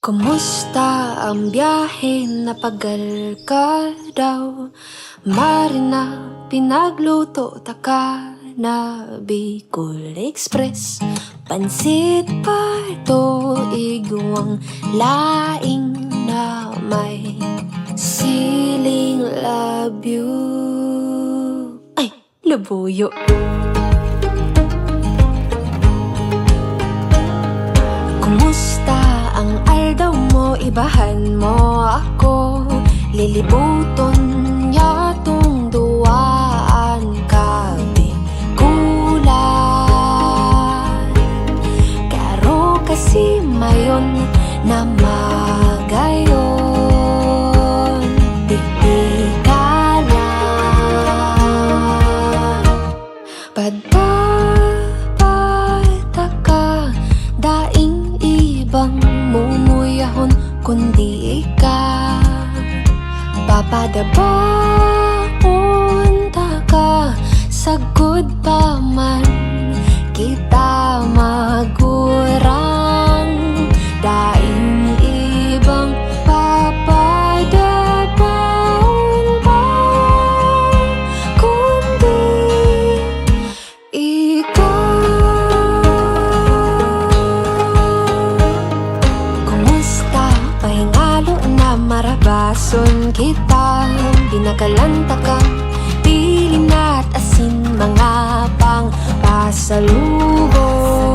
Kumusta ang biyahe? Napagal ka daw? Marina, pinagluto taka na Bicol Express. Pansit parto, igwang laing na may siling labyo. Ay, labuyo. Kumusta ang aldaw mo? Ibahan mo ako. Lilibuton yatong duwaan ka Bikulan. Karo kasi mayon na magayon. Titikalan padapataka daing ibang mumuyahon kundi ika papadabaon taka sagud pa man kita magurang daing ibang papadabaon pa kundi ikaw. Kumusta pahingalo na marabason kita binakalanta ka pilin at asin mga pang pasalubong.